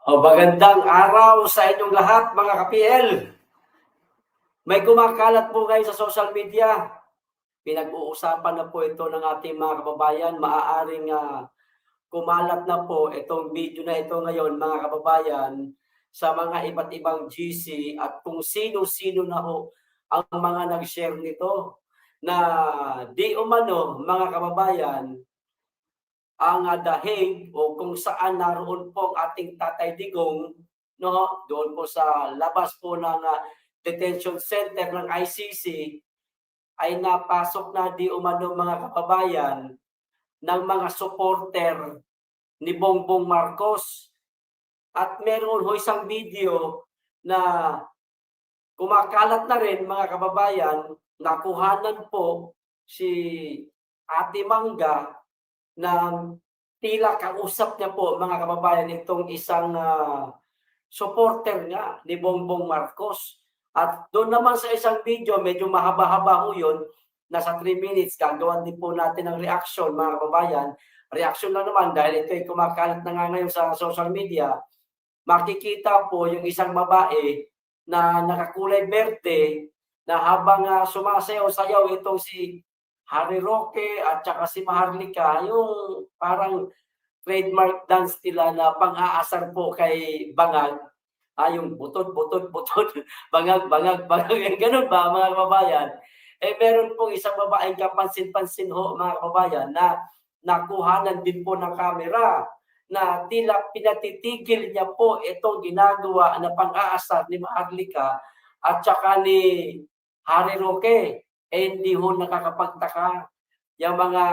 Magandang araw sa inyong lahat mga ka-PL. May kumakalat po ngayon sa social media. Pinag-uusapan na po ito ng ating mga kababayan. Maaaring kumalat na po itong video na ito ngayon mga kababayan sa mga iba't ibang GC at kung sino-sino na ho ang mga nag-share nito na di umano mga kababayan ang dahig o kung saan naroon po ang ating Tatay Digong, no, doon po sa labas po ng detention center ng ICC ay napasok na di umano mga kababayan ng mga supporter ni Bongbong Marcos. At meron ho isang video na kumakalat na rin mga kababayan, nakuhanan po si Ate Mangga ng tila kausap niya po mga kababayan itong isang supporter nga ni Bongbong Marcos. At doon naman sa isang video, medyo mahaba-haba ho yun, nasa 3 minutes, gagawan din po natin ng reaction mga kababayan. Reaction lang naman dahil ito ay kumakalat na nga ngayon sa social media. Makikita po yung isang babae na nakakulay berde na habang sumasayaw-sayaw itong si Harry Roque at saka si Maharlika, yung parang trademark dance nila na pang-aasar po kay Bangag, yung butod, bangag, bangag, gano'n ba mga kababayan? Meron pong isang babaeng kapansin-pansin ho mga kababayan na nakuhanan din po ng kamera na tila pinatitigil niya po itong ginagawa na pang-aasar ni Maharlika at saka ni Harry Roque. Hindi ho nakakapagtaka yung mga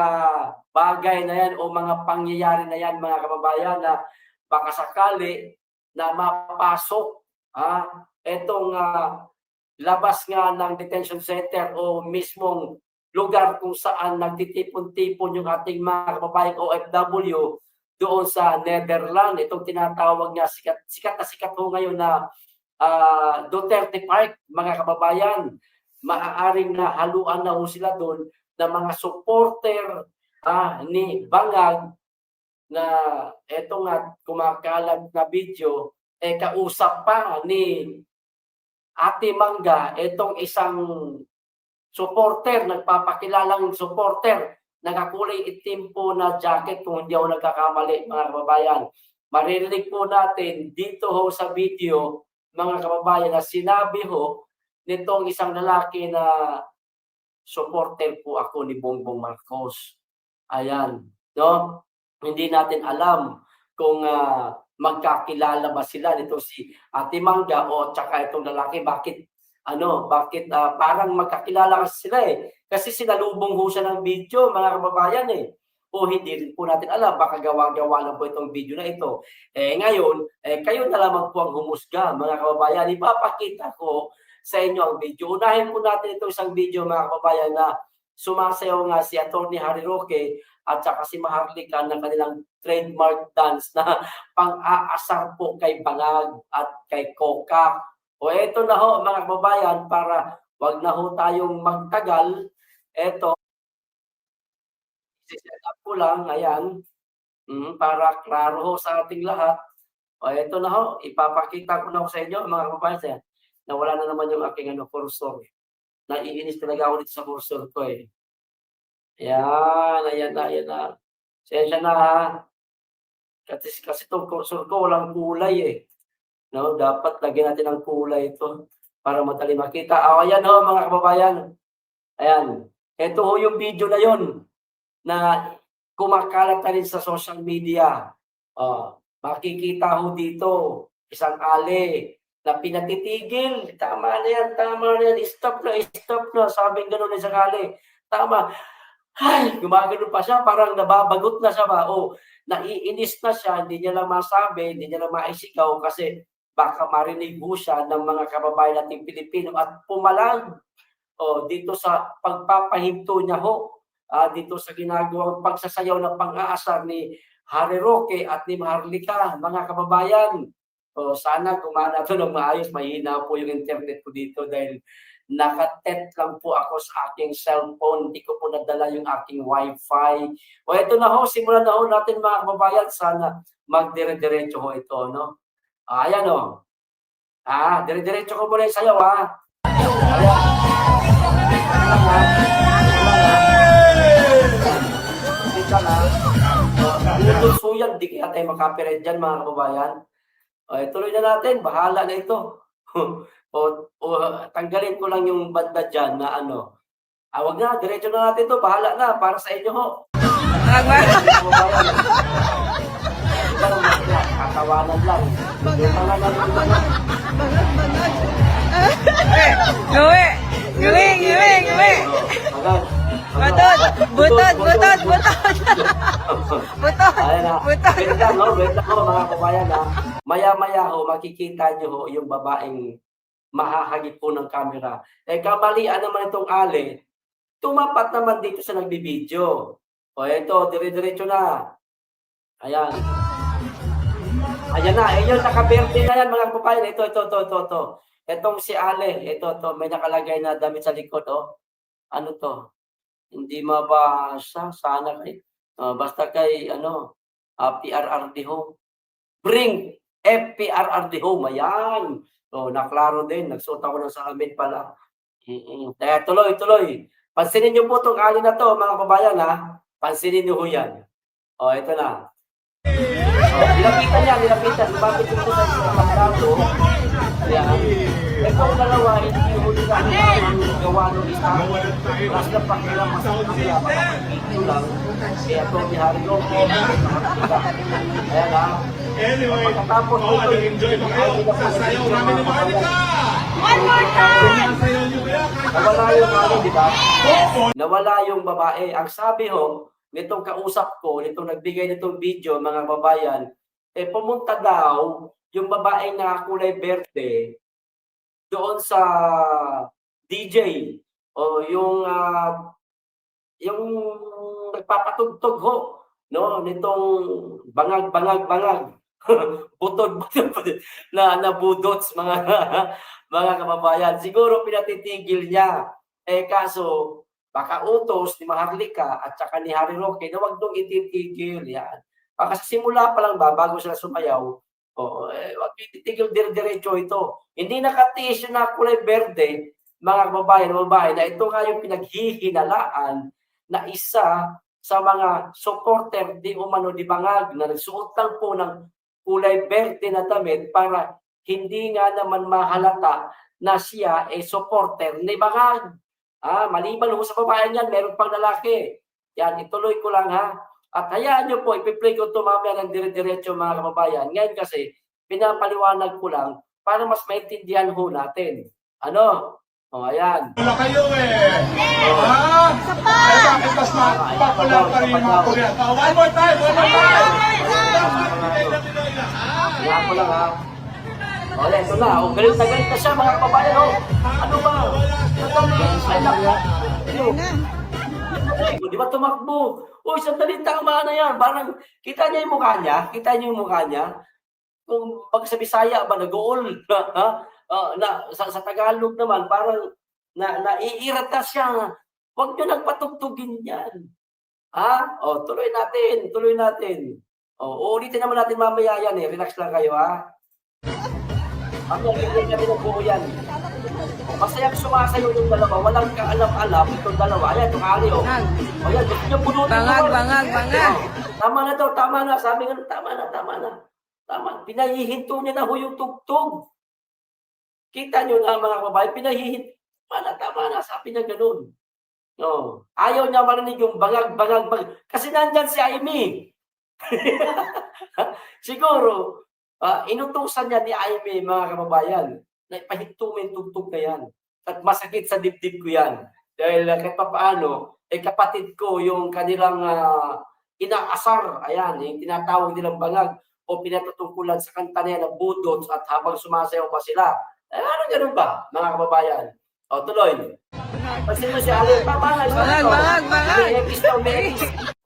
bagay na yan o mga pangyayari na yan mga kababayan na baka sakali na mapasok itong labas nga ng detention center o mismong lugar kung saan nagtitipon-tipon yung ating mga kababayang OFW doon sa Netherlands. Itong tinatawag nga sikat na sikat ho ngayon na Duterte Park mga kababayan. Maaaring na haluan na ho sila doon ng mga supporter ni Bangag na eto nga kumakalat na video kausap pa ni Ate Mangga itong isang supporter, nagpapakilalang supporter, nakakulay itim po na jacket kung hindi ako nagkakamali mga kababayan. Maririnig po natin dito ho sa video mga kababayan na sinabi ho nitong isang lalaki na supporter po ako ni Bongbong Marcos. Ayan, no? Hindi natin alam kung magkakilala ba sila nito si Ate Mangga o tsaka itong lalaki. Bakit parang magkakilala kasi sila Kasi sinalubong ho siya ng video mga kababayan O hindi rin po natin alam, baka gawa-gawa lang po itong video na ito. Ngayon, kayo na lamang po ang humusga mga kababayan. Ipapakita ko sa inyo ang video. Unahin po natin itong isang video mga kababayan na sumasayaw nga si Atty. Harry Roque at saka si Maharlika ng kanilang trademark dance na pang-aasar po kay Bangag at kay Kokak. Eto na ho mga kababayan, para wag na ho tayong magtagal. Eto, i-set up ko lang, ayan, para klaro ho sa ating lahat. Eto na ho, ipapakita ko na ho sa inyo mga kababayan. Nawala na naman yung aking cursor. Naiinis talaga ako dito sa cursor ko Ayan na. Pasensya na Kasi itong cursor ko walang kulay No, dapat lagyan natin ng kulay ito para madali makita. Ayan ho mga kababayan. Ayan. Ito ho yung video na yon na kumakalat na rin sa social media. Makikita ho dito isang ali na pinatitigil. Tama na yan. Stop na. Sabi gano'n isang ali. Tama. Ay, gumagano pa siya. Parang nababagot na siya ba? Naiinis na siya. Hindi niya lang masabi. Hindi niya lang maisigaw kasi baka marinig ho siya ng mga kababayan nating Pilipino at pumalag dito sa pagpapahinto niya ho dito sa ginagawang pagsasayaw ng pang-aasar ni Harry Roque at ni Maharlika, mga kababayan. Sana gumana ito ng maayos. Mahina po yung internet ko dito dahil nakatet lang po ako sa aking cellphone. Hindi ko po nadala yung aking wifi. Ito na ho, simulan na ho natin mga kababayan. Sana magdire-diretso ho ito, no? Ayan o. Dire-diretso ko muna yung sayaw ha. Ayan. Lang ha. Lang ha. Butos po yan, di kaya tayo makapirate dyan mga kababayan. Tuloy na natin, bahala na ito. o tanggalin ko lang yung banda dyan na ano. Wag na, diretso na natin to, bahala na, para sa inyo ho. Katawanan lang. Gawin. Butot. Wait lang ho, mga kabayan ha. Maya-maya ho, makikita nyo ho yung babaeng mahahagip po ng camera. Kamalian naman itong Ali, tumapat naman dito sa nagbibideo. Ito, dire-diretso na. Ayan. Ayan na, yung naka-birthday na yan mga kababayan. Ito. Itong si Ale, ito, may nakalagay na damit sa likod, oh. Ano to? Hindi mabasa, sana kay, basta kay, PRRD home. Bring FPRRD home, ayan. Naklaro din, nagsuot ako ng salamin pala. Kaya tuloy. Pansinin niyo po itong Ali na to, mga kababayan, ha. Pansinin niyo ho yan. Ito na. Nilapitan. Lumapit yung sa kamerado. Ayan. Itong dalawa, hindi ho nila ang gawa ng isa. Mas na pakilang mas ang video lang. Kaya ito, ni Harry Roque. Ayan ha. Pagkatapos ito, enjoy pa kayo sa sayaw namin ni Monica. One more time! Nawala yung di ba? Nawala yung babae. Ang sabi ho, nitong kausap ko, nitong nagbigay nitong video, mga babayan, pumunta daw yung babae na kulay berde doon sa DJ o yung nagpapatugtog ho, no, nitong bangag butod na budots mga kababayan. Siguro pinatitigil niya. Kaso baka utos ni Maharlika at saka ni Harry Roque na wag dong ititigil yan. Baka sa simula pa lang bago sila sumayaw, wag ititigil diretso ito. Hindi nakatiis yung na kulay berde, mga kababayan, na ito nga yung pinaghihinalaan na isa sa mga supporter di umano di Bangag na nagsuot lang po ng kulay berde na damit para hindi nga naman mahalata na siya ay supporter ni Bangag. Maliban ho sa babae yan, meron pang lalaki. Yan, ituloy ko lang ha. At hayaan nyo po, ipiplay ko ito mamaya ng dire-diretso mga kababayan. Ngayon kasi, pinapaliwanag ko lang para mas maintindihan ho natin. Ano? Ayan. Wala kayo bakit mas popular pa rin yung mga Korean? One more time! Hayaan ko lang ha. Ito na. Galit na siya mga kababayan. Ano ba? Di ba tumakbo? Sandali tama na yan. Parang, kita niyo yung mukha niya? Kung pag sa Bisaya ba, nag-uol. Sa Tagalog naman, parang naiirata siya. Huwag nyo nagpatugtugin yan. Tuloy natin. Uulitin naman natin mamaya yan eh. Relax lang kayo ha. Bigyan kami ng buo yan. Masaya sumasayo yung dalawa. Walang kaalam-alam itong dalawa. Ayan, itong Ali o. Ayan, gusto nyo punutin. Bangag. Tama na daw, tama na. Sabi nga, tama na. Pinahihinto niya na ho yung tugtog. Kita nyo na mga kababayan, pinahihinto. Tama na. Sabi niya ganun. Ayaw niya marinig yung bangag. Kasi nandyan si Amy. Siguro, inutusan niya ni Amy, mga kababayan, na ipahintumin tugtog na yan. At masakit sa dibdib ko yan. Dahil kahit paano, kapatid ko yung kanilang inaasar, ayan, yung tinatawag nilang bangag o pinatutungkulan sa kanta niya na budots at habang sumasayaw pa sila. Ano ganun ba, mga kababayan? Tuloy. Pansin mo si Ali, bangag.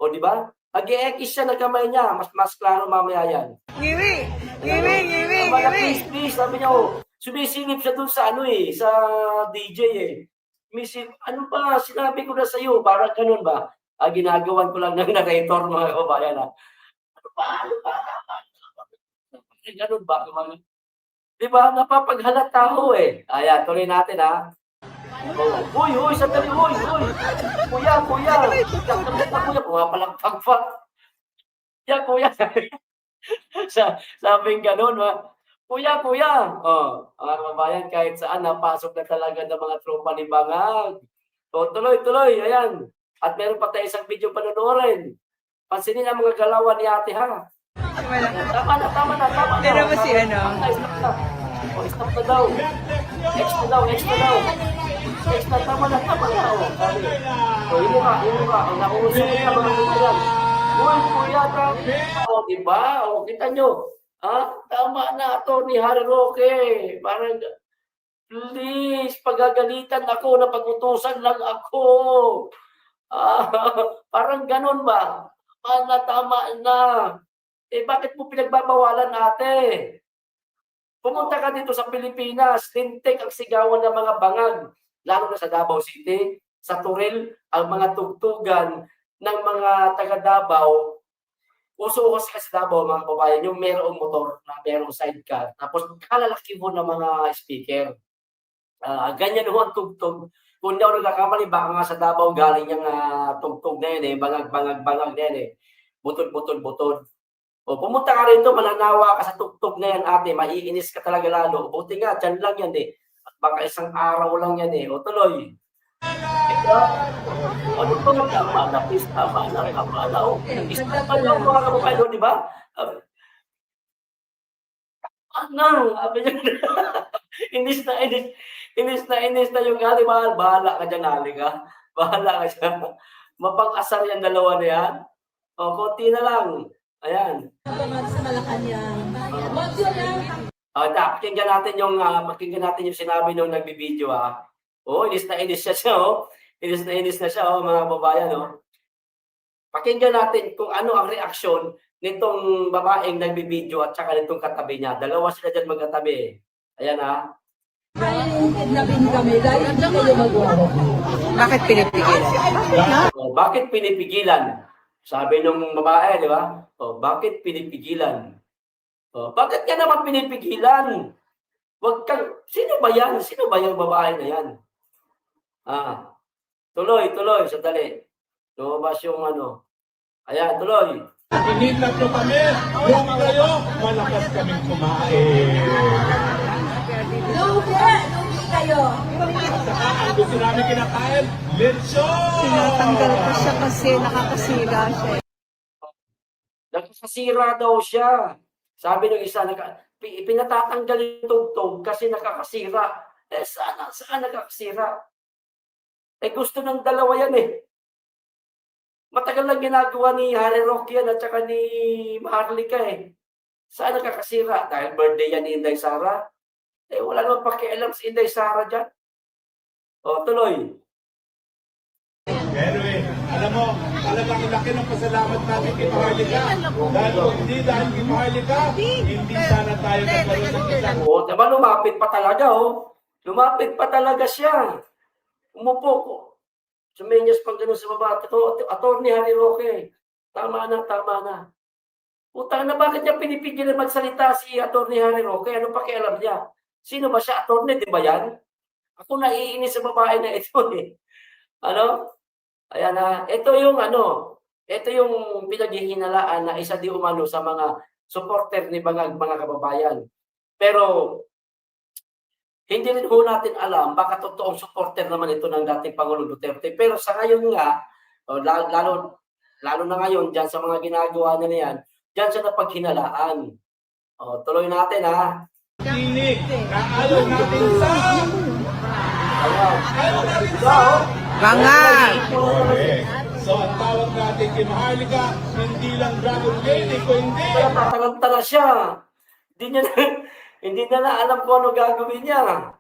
Di ba? Mag-i-ekis siya ng kamay niya. Mas klaro mamaya yan. Giwi. Please, sabi niya, sumisingip siya dun sa sa DJ eh. Ano ba, sinabi ko na sa'yo, parang ganun ba? Ginagawan ko lang ng narrator mga kababayan. Ano ba? Ganun ba? Di ba? Napapaghalata ho eh. Ayan, tuloy natin ha. Uy, sandali, uy. Kuya. Kakabit na kuya, pumapalagpag pa. Kuya. Sabing ganun, kuya. Oh, mga kababayan, kahit saan, napasok na talaga ng mga tropa ni Bangag. So, tuloy, ayan. At meron pa tayo isang video panonoorin. Pansinin ang mga galawan ni ate, ha? Tama na. Pero ba si ano? Stop na. Oh, stop na daw. Extra daw. Extra, tama na. Oh, sabi. Oh, yun ka. Oh, nakuusap ka mga kababayan. Uy, kuya, tama. Diba? O, kita nyo. Tama na to ni Harry Roque. Parang, please, pagagalitan ako na pag-utusan lang ako. Parang ganun ba? Tama na. Bakit mo pinagbabawalan ate? Pumunta ka dito sa Pilipinas, lintik ang sigawan ng mga bangag, lalo na sa Davao City, sa Turil, ang mga tugtugan ng mga taga Davao. Uso kasi sa Davao, mga kababayan, yung merong motor na merong sidecar, tapos kalalaki mo ng mga speaker. Ganyan ho ang tugtog. Kung hindi ako nagkakamali, baka nga sa Davao galing yung tugtog na yan bangag na yan butod. O, pumunta ka rito, mananawa ka sa tugtog na yan ate, maiinis ka talaga lalo. Buti nga, dyan lang yan At baka isang araw lang yan O, tuloy. Ano ba nga tama na, please, tama na. Isa pa lang mga kababayan, di ba? Sabi niya, inis na yung ate, bahala ka dyan, Ali ka. Bahala ka dyan. Mapang-asar yan, dalawa na yan. O, konti na lang. Ayan. Sa Malacanang. Pakinggan natin yung sinabi nung nagbibideo inis na inis siya Inis na siya mga babayan Pakinggan natin kung ano ang reaksyon nitong babaeng nagbibideo at saka nitong katabi niya. Dalawa sila dyan magkatabi. Ayan Kidnapin kami dahil hindi kayo magawa. Bakit pinipigilan? Bakit pinipigilan? Sabi nung babae, di ba? Bakit pinipigilan? Bakit ka naman pinipigilan? Sino ba yan? Sino ba yung babae na yan? Tuloy, sandali. Lumabas yung Ayan, tuloy. Initap nyo kami, yung kayo, malakas kaming kumain. Lugi kayo. At saka, ang gusto namin kinakain, lechon! Tinatanggal ko siya kasi nakakasira siya. Nakakasira daw siya. Sabi ng isa, pinatatanggal yung tugtog kasi nakakasira. Saan nakakasira? Gusto ng dalawa yan Matagal lang ginagawa ni Harry Roque yan at saka ni Maharlika Saan nakakasira? Dahil birthday yan ni Inday Sara? Wala naman pakialam si Inday Sara dyan. Tuloy. Anyway, alam mo, talagang laki ng pasalamat natin kay Maharlika. Dahil kung hindi dahil kay Maharlika, hindi sana tayo nagkaroon ng isang... Diba lumapit pa talaga Lumapit pa talaga siya. Umupo ko. Sumenyas pang ganun sa baba. Attorney Harry Roque. Tama na. Utang na, bakit niya pinipigilan magsalita si Attorney Harry Roque? Anong pakialam niya? Sino ba siya? Attorney, di ba yan? Ako naiinis sa babae na ito Ayan ito yung pinaghihinalaan na isa di umano sa mga supporter ni Bangag, mga kababayan. Pero hindi rin natin alam baka totoong supporter naman ito ng dating Pangulong Duterte. Pero sa ngayon nga, lalo na ngayon dyan sa mga ginagawa na yan, dyan siya napaghinalaan. Tuloy natin Tinig na ayaw natin sa... Bangag! So, ang tawag natin kay Maharlika, hindi lang Dragon Lady, kundi... Kaya tatarantara siya. Hindi na alam kung ano gagawin niya.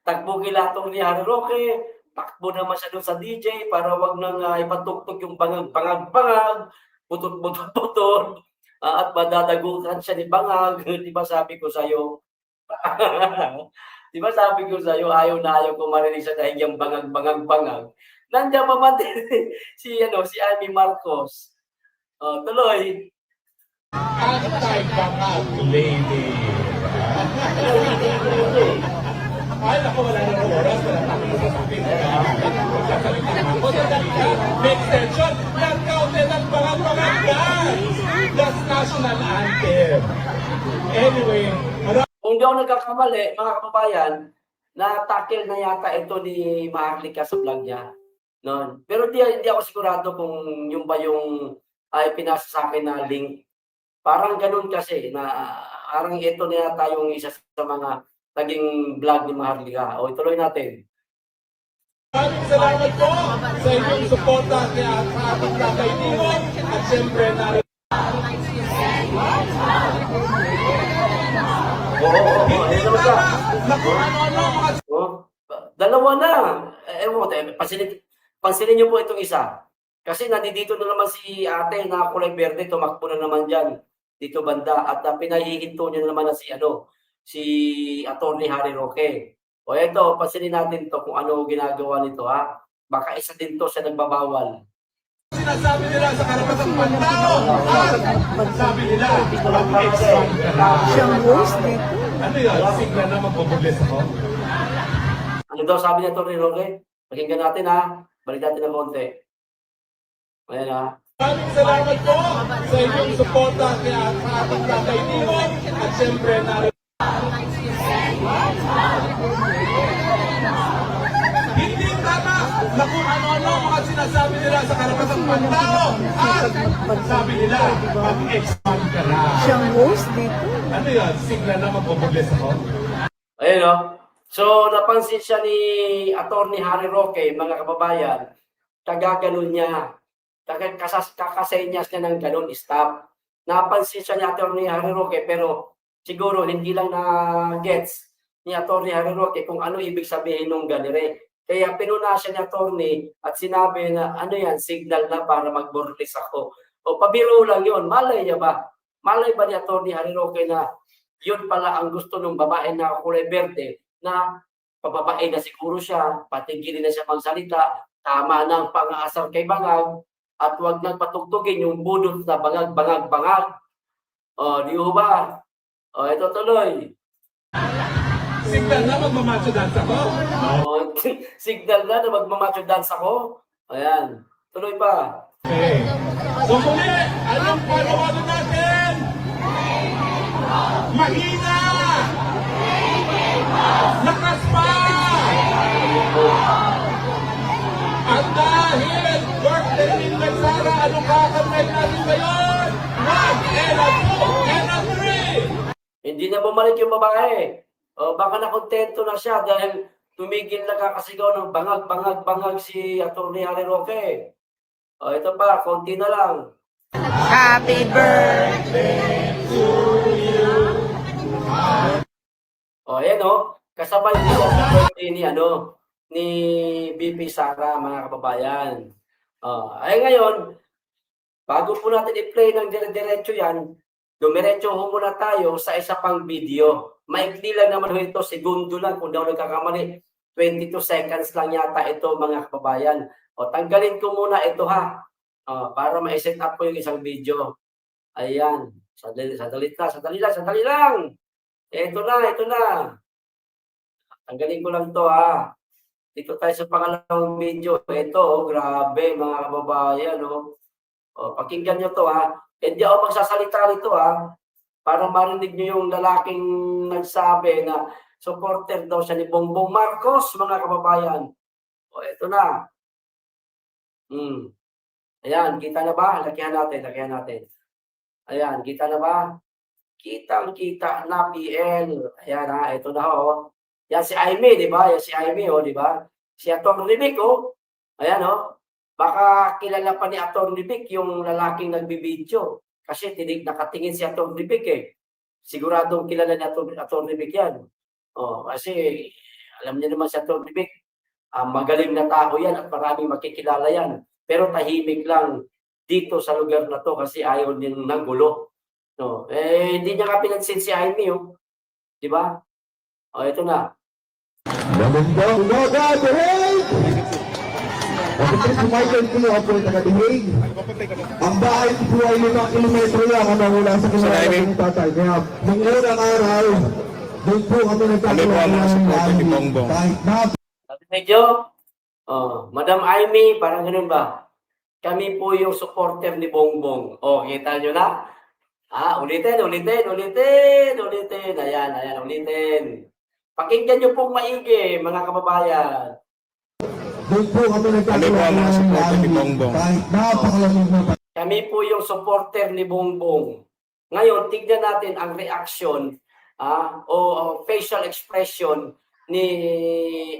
Takbo kilatong ni Harry Roque, takbo naman siya doon sa DJ para wag nang ipatugtog yung bangag, putol, at madadagutan siya ni Bangag. Di ba sabi ko sa'yo? Di ba sabi ko sa'yo, ayaw na ayaw ko marinig sa dahil yung bangag. Nandiyan pa man din si Amy Marcos. Tuloy. Anti-bangag lady. Ay, naku, wala na oras. May extension. Nag-counted ang bangag-bangag, guys. That's national anthem. Anyway, Kung di ako nagkakamali, mga kababayan, na-tackle na yata ito ni Maharlika sa vlog niya. No? Pero hindi ako sigurado kung yung ba yung ay pinasa sa akin na link. Parang ganun kasi na parang ito na yata yung isa sa mga naging vlog ni Maharlika. O ituloy natin. maraming salamat po sa inyong suporta kaya sa ating kakaibigin at siyempre na Ayun naman siya. naku ano-ano mga Oh, dalawa na. Pansinin niyo po itong isa. Kasi nandito na naman si ate na kulay berde, tumakbo na naman dyan. Dito banda. At pinahihinto niya na naman na si Attorney Harry Roque. O eto, pansinin natin to kung ano ginagawa nito ha. Baka isa din to sa nagbabawal. sinasabi nila sa karapatang pantao at sabi nila mag-expand ka na. Siyang host dito. Ano yun? Sigla na magbubulis ako? Ano daw sabi ni Attorney Roque? Pakinggan natin ha. Balik natin ng konti. Ayan ha. Maraming salamat po sa inyong suporta kaya sa ating kakaibigin at siyempre na hindi tama na kung ano-ano mga sinasabi nila sa karapatang pantao at sabi nila mag-expand ka na. Siyang host dito. Ano yun? Sigla na magbubulis ako? Ayun o. So, napansin siya ni Attorney Harry Roque, mga kababayan, kagaganon niya. Kakasenyas niya ng ganon, stop. Napansin siya ni Attorney Harry Roque, pero siguro hindi lang na-gets ni Attorney Harry Roque kung ano ibig sabihin ng ganire. Kaya pinuna siya ni Attorney at sinabi na ano yan, signal na para mag-burlis ako. O pabiro lang yun, malay niya ba? Malay ba ni Attorney Harry Roque na yun pala ang gusto ng babae na kulay berde na pababae na siguro siya, patigilin na siya magsalita, tama na ang pang-aasar kay Bangag, at huwag nang patugtugin yung budot na bangag-bangag-bangag. O, di ba? O, ito tuloy. Signal na magmamacho dance ako? O, signal na magmamacho dance ako. Ayan. Tuloy pa. Okay. So muli, anong panawagan natin? Mahina! Lakas pa! At dahil birthday ni Sara, anong kakamay natin ngayon? 1 and a 3! Hindi na bumalik yung babae. O, baka nakontento na siya dahil tumigil na kakasigaw ng bangag-bangag-bangag si Attorney Harry Roque. O, ito pa, konti na lang. Happy birthday. O, ayan o. Kasabay nila sa birthday ni BP Sara, mga kababayan. O, ay ngayon, bago po natin i-play ng dire-diretso yan, dumiretso ho muna tayo sa isa pang video. Maikli lang naman ho ito, segundo lang kung daw nagkakamali. 22 seconds lang yata ito, mga kababayan. O, tanggalin ko muna ito ha. O, para ma-set up ko yung isang video. Ayan. Sandali lang. Ito na. Tanggalin ko lang to ha. Dito tayo sa pangalawang video. Ito, grabe mga kababayan. O, pakinggan nyo to ha. Hindi ako magsasalita rito ha. Para marinig nyo yung lalaking nagsabi na supporter daw siya ni Bongbong Marcos, mga kababayan. O, ito na. Ayan, kita na ba? Lakihan natin. Ayan, kita na ba? Kitang-kita na PL. Ayan ha, ito na ho. Yan si Aimee, di ba? Yan si Aimee, di ba? Si Atty. Vic, Ayan Baka kilala pa ni Atty. Vic yung lalaking nagbibideo. Kasi nakatingin si Atty. Vic Siguradong kilala ni Atty. Vic yan. Kasi alam niya naman si Atty. Vic. Magaling na tao yan at maraming makikilala yan. Pero tahimik lang dito sa lugar na to kasi ayaw din ng gulo. Hindi niya ka pinansin si Aimee, di ba? Ito na. Kapatid si Michael po ako ay taga-Dihig. Ang bahay ko po ay 5 kilometro lang mula sa kinalaman ng tatay. Kaya nung unang araw, doon po kami nagkakaroon ng kahit na Sabi medyo, Madam Amy, parang ganun ba? Kami po yung supporter ni Bongbong. Kita nyo na? Ulitin. Ayan, ulitin. Pakinggan nyo pong maigi, mga kababayan. doon po kami nagkakaroon ng kahit napakalamig na Kami po yung supporter ni Bongbong. Ngayon, tignan natin ang reaction o facial expression ni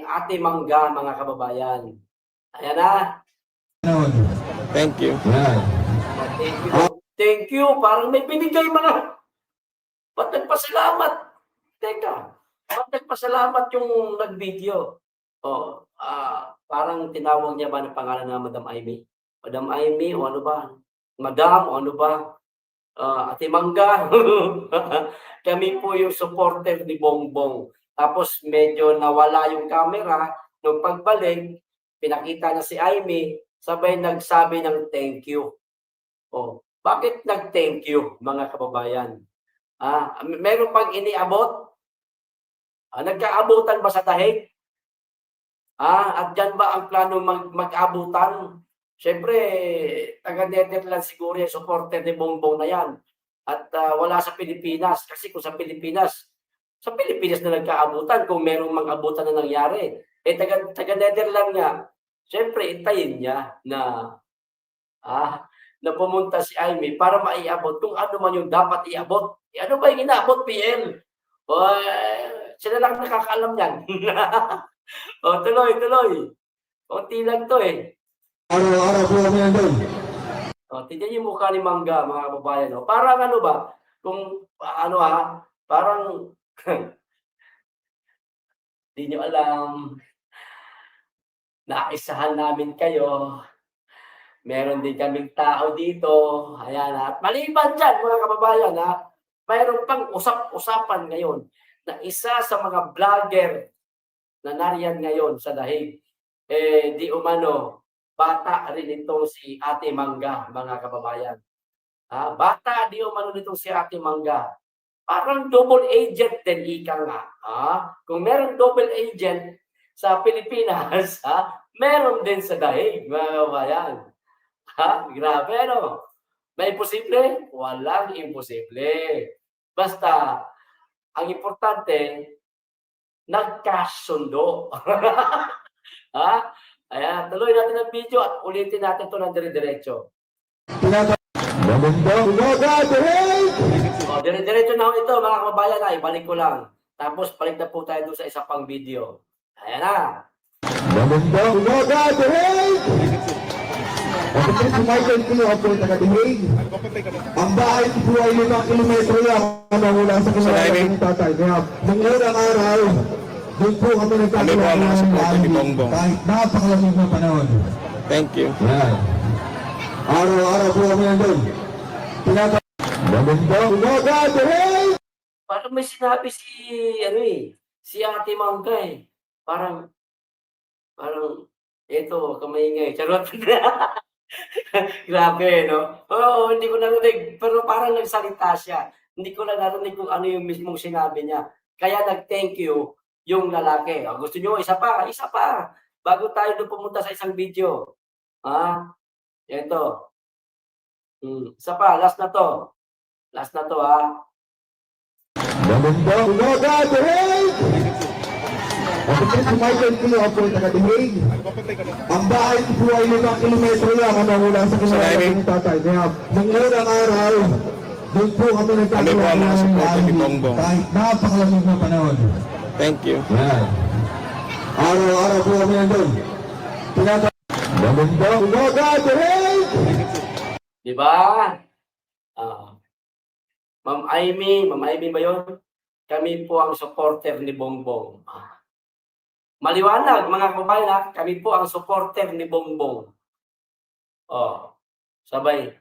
Ate Mangga, mga kababayan. Ayan na. panahon. Thank you. Yan. Thank you. Parang may binigay mga. Ba't nagpasalamat? Teka. Ba't nagpasalamat yung nag-video? Parang tinawag niya ba ng pangalan na Madam Amy? Madam Amy o ano ba? Madam o ano ba? Ate Mangga. Kami po yung supporter ni Bongbong. Tapos medyo nawala yung camera. Nung pagbalik, pinakita na si Amy, sabay nagsabi ng thank you. Bakit nag-thank you, mga kababayan? Meron pang iniabot? Nagkaabutan ba sa dahig? At dyan ba ang plano mag-abutan? Siyempre, taga-Netherlands siguro yung supporter ni Bongbong na yan. At wala sa Pilipinas. Kasi kung sa Pilipinas na nagkaabutan, kung merong mag-abutan na nangyari. Taga-Netherlands nga, siyempre, intayin niya na pumunta si Amy para maiabot kung ano man yung dapat iabot. Ano ba yung inaabot, PL? Sila lang nakakaalam yan. Tuloy. Kunti lang to eh. Araw-araw po kami nandun. Tignan yung mukha ni Mangga, mga kababayan. Parang ano ba? Kung parang di nyo alam, naisahan namin kayo. Meron din kaming tao dito. Ayan, at maliban dyan, mga kababayan, mayroon pang usap-usapan ngayon na isa sa mga vlogger na nariyan ngayon sa dahig, di umano, bata rin itong si Ate Mangga, mga kababayan. Bata di umano nitong si Ate Mangga. Parang double agent din, ika nga. Kung meron double agent sa Pilipinas, meron din sa dahig, mga kababayan. Grabe, no? May imposible? Walang imposible. Basta, ang importante, nagkasundo. Ayan, tuloy natin ang video at ulitin natin ito ng dire-diretso. Dire-diretso na ito, mga kababayan. Balik ko lang. Tapos, balik na po tayo doon sa isa pang video. Ayan na. Kapatid si Michael po ako ay taga-Dihig. Ang bahay ko po ay 5 kilometro lang mula sa kinalaman ng tatay. Kaya nung unang araw, doon po kami nagkakaroon ng kahit napakalamig na panahon. Thank you. Yan. Araw-araw po kami nandun. Parang may sinabi si Ate Mangga eh. Parang, eto, kamaingay. Charot. Grabe, no? Hindi ko narinig. Pero parang nagsalita siya. Hindi ko na narinig kung ano yung mismong sinabi niya. Kaya nag-thank you yung lalaki. Gusto nyo, isa pa. Bago tayo doon pumunta sa isang video. Ito. Isa pa, last na to. Kapatid si Michael po ako ay taga-Dihig. Ang bahay ko po ay 5 kilometro lang mula sa kinalaman ng tatay. Kaya nung unang araw, doon po kami nagkakaroon ng kahit napakalamig na panahon. Thank you. Yan. Araw-araw po kami nandun. Di ba? Ma'am Amy ba yun? Kami po ang supporter ni Bongbong. Maliwanag, mga kababayan, kami po ang supporter ni Bongbong. Sabay.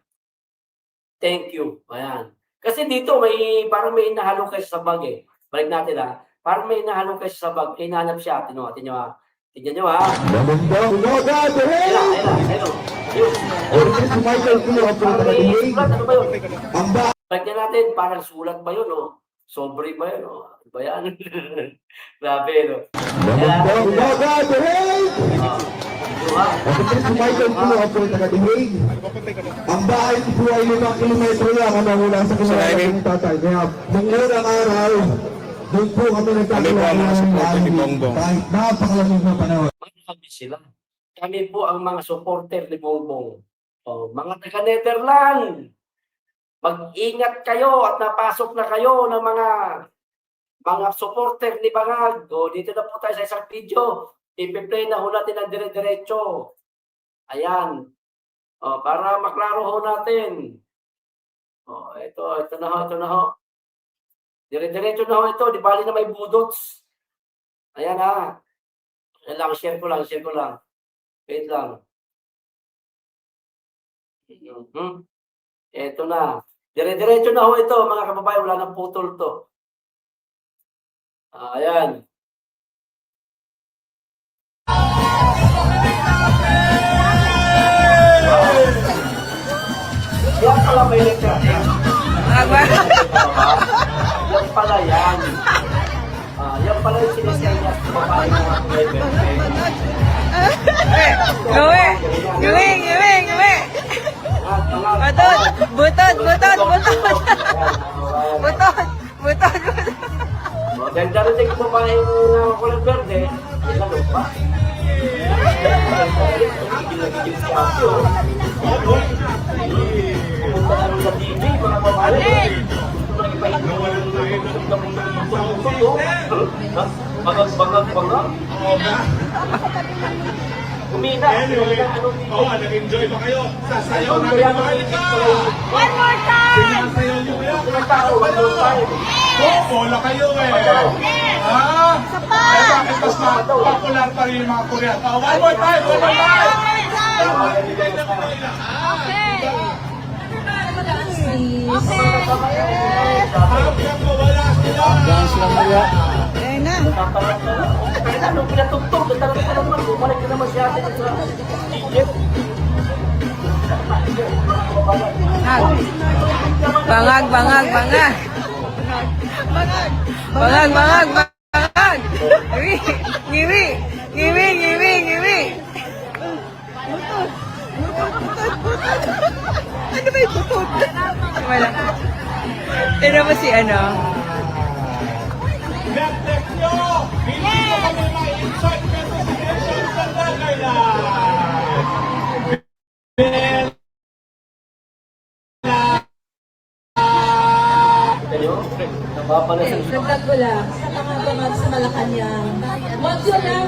Thank you. Ayan. Kasi dito, parang may nahalo kayo sa bag eh. Balik natin Parang may nahalo kayo sa bag. Hinahanap siya. Tingnan nyo Tignan nyo ha. Magandang umaga, Ayun na, Direk! ayun na, ayun. Ayun. Ortiz si Michael Pino po Parang may taga-Dihig. sulat, ano ba yun? Ang bahay Tignan natin, parang sulat ba yun, oh? Sobre ba yun, oh? Ano ba yan? Grabe, no? Magandang umaga, Direk! Ah, yun ha. Ortiz si Michael Pino po taga-Dihig. Ang bahay ko po ay 5 kilometro lang ang mula sa kinalaman ng tatay. Kaya, nung unang araw, doon po kami nagkakilala mga ng supporter ni bahay. Bongbong. Kahit napakalamig na panahon. Kami sila. Kami po ang mga supporter ni Bongbong. Oh, mga taga-Netherlands, mag-ingat kayo at napasok na kayo ng mga supporter ni Bangag. O, dito na po tayo sa isang video. Ipi-play na ho natin ang dire-diretso. Ayan. O, para maklaro ho natin. O, ito na ho. Dire-diretso na ho ito. Di bali na may budots. Ayan ha. Ayan lang, share ko lang. Wait lang. Ito na. Dire-diretso na ho ito, mga kababayan. Wala nang putol to. Ayan. Yan pala may letra. Yan pala yan. Yan pala yung sinesenyas ng babae ng mga driver. Gawi! Butot! Dahil darating ko pa yung kulay verde, isa lupa. Gigil si Asyo. Pumunta na rin sa TV, mga babae. Gusto na ipahinga Bangag. Kumina. Anyway, nag-enjoy ba kayo? Sasayaw natin Kaya Maharlika! One more time! Sinasayaw niyo kaya? Mga tao, one more time. Bola kayo eh! Ah! Eh bakit mas popular pa rin yung mga Korean? One more time! Hanggang mawala sila! Ayun na. Kaya nung pinatugtog, nagtanong ko naman, bumalik na naman siya atin sa Egypt. Bangag! Ngiwi! Ano ba yung butot? Wala. Pero mo si ano? Net nyo! Hindi ko kami ma-insert kasi si Nelson Sandagay na! Kayo, napapalasan siya. Dagdag ko lang, sa mga bangag sa Malacanang, huwag yun lang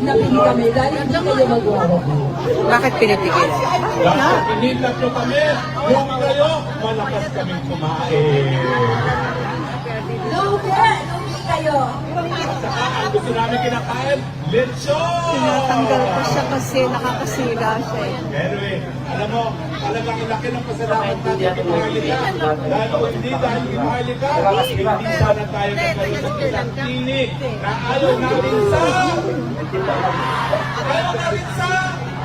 napili kami dahil hindi kayo magawa. Bakit pinitigil? Dahil pinindap nyo kami, kung kayo, malakas kaming kumain. Lugi kayo. Ang gusto namin kinakain, lechon! Tinatanggal ko siya kasi nakakasira siya. Anyway, alam mo, talagang laki ng pasalamat natin kay Maharlika. Dahil kung hindi dahil kay Maharlika, hindi sana tayo nagkaroon ng isang tinig na ayaw natin sa... Ayaw natin sa...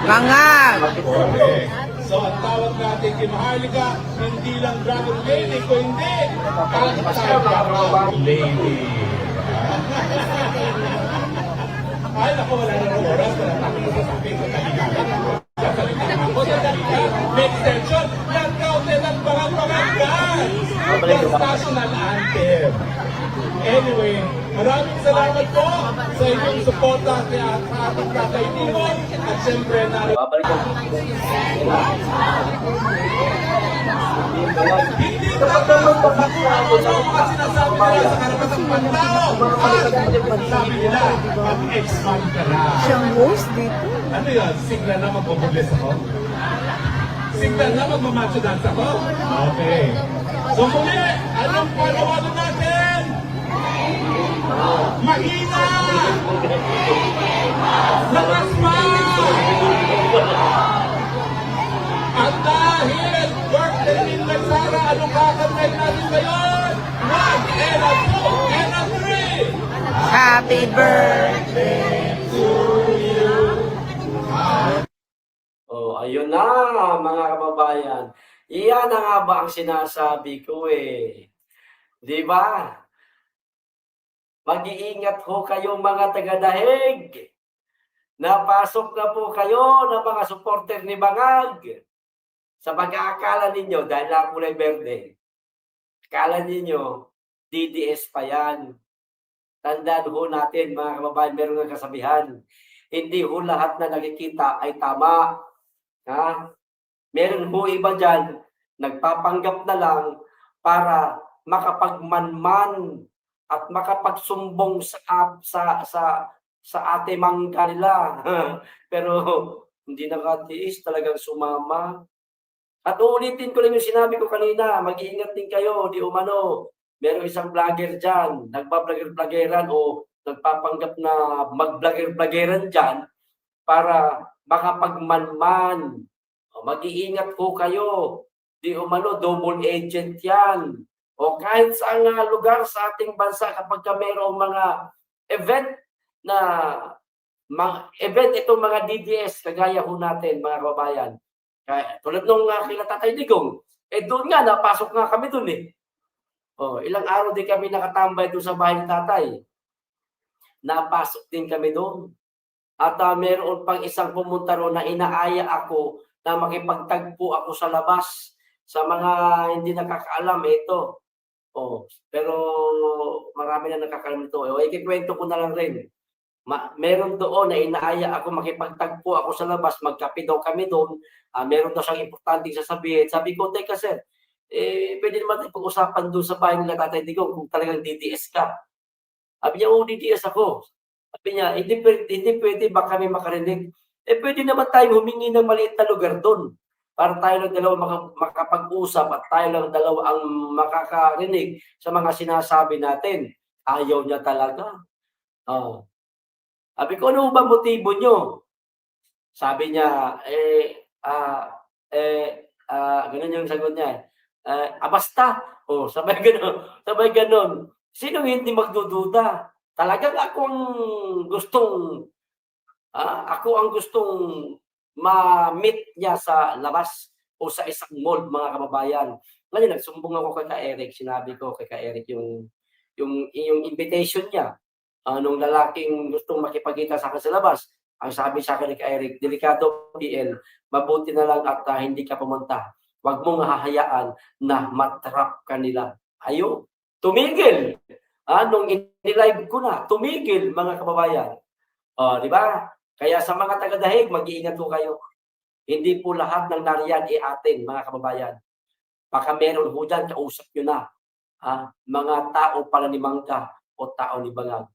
Bangag! Correct. So, ang tawag natin kay Maharlika, hindi lang Dragon Lady, kundi Anti-Dragon Lady. Ay, naku, wala na ng oras. Wala na ng sasabihin sa kaligaran. Sasabihin ako sa kaligaran. May extension, nag-counted ang pangapangagan. The national anthem. Anyway, maraming salamat po sa inyong suporta kaya sa ating Tatay Timon. At syempre, Babalik ko. hindi tatanong pa ako sa mga sinasabi nila sa karapatang pantao. Sabi nila, mag-expand ka na. Siyang host dito. Ano yun? Sigla na magbubulis ako? Sigla na magmamacho dance ako? Okay. So muli, anong panawagan natin? Mahina! Lakas pa! At dahil birthday ni Sara, anong kakantay natin ngayon? 1 and a 2 and a 3! Happy birthday mga kababayan. Iyan na nga ba ang sinasabi ko eh. Di ba? Mag-iingat ho kayo mga taga-Dahig. Napasok na po kayo ng mga supporter ni Bangag. Sa pag-aakala ninyo, dahil na kulay berde, akala ninyo, DDS pa yan. Tandaan ho natin mga kababayan, meron ng kasabihan. Hindi ho lahat na nakikita ay tama. Ha? Meron ho iba dyan, nagpapanggap na lang para makapagmanman at makapagsumbong sa ate mangga nila. Pero hindi nakatiis, talagang sumama. At uulitin ko lang yung sinabi ko kanina, mag-iingat din kayo, di umano. Meron isang vlogger dyan, nagpa-vlogger-vloggeran o nagpapanggap na mag-vlogger-vloggeran dyan para makapagmanman. Mag-iingat po kayo. Di umano, double agent yan. O kahit sa lugar sa ating bansa kapag mayroong mga event na event itong mga DDS, kagaya ho natin mga kababayan. Kaya, tulad nung kila Tatay Digong, doon nga, napasok nga kami doon eh. Ilang araw din kami nakatambay doon sa bahay ni Tatay. Napasok din kami doon. At meron pang isang pumunta roon na inaaya ako na makipagtagpo ako sa labas. Sa mga hindi nakakaalam, ito. Pero marami na nakakaalam ito. Ikikwento ko na lang rin. Meron doon na inaaya ako, makipagtagpo ako sa labas, magkape daw kami doon. Meron daw siyang importanteng sasabihin. Sabi ko, teka sir, pwede naman tayo pag-usapan doon sa bahay nila Tatay Digong kung talagang DDS ka. Sabi niya, DDS ako. Sabi niya, hindi pwede ba kami makarinig? Pwede naman tayo humingi ng maliit na lugar doon para tayo lang dalawa makapag-usap at tayo lang dalawa ang makakarinig sa mga sinasabi natin. Ayaw niya talaga. Sabi ko, ano ba motibo nyo? Sabi niya, ganun yung sagot niya. Basta. Sabay ganun. Sino hindi magdududa? Talagang ako ang gustong ma-meet niya sa labas o sa isang mall, mga kababayan. Ngayon, nagsumbong ako kay Ka-Eric. Sinabi ko kay Ka-Eric yung invitation niya. Nung lalaking gustong makipagkita sa akin sa labas, ang sabi sa akin ni Ka-Eric, delikado PL, mabuti na lang at hindi ka pumunta. Huwag mong hahayaan na matrap ka nila. Ayaw, tumigil. Nung in-live ko na, tumigil mga kababayan. Di ba? Kaya sa mga taga-Dahig, mag-iingat po kayo. Hindi po lahat ng nariyan atin, mga kababayan. Baka meron po dyan, kausap nyo na. Mga tao pala ni Mangga o tao ni Bangag.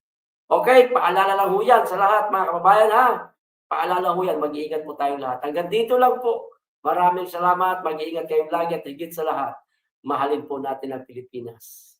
Okay, paalala lang ho yan sa lahat mga kababayan ha. Paalala ho yan, mag-iingat po tayong lahat. Hanggang dito lang po. Maraming salamat, mag-iingat kayong lagi at higit sa lahat. Mahalin po natin ang Pilipinas.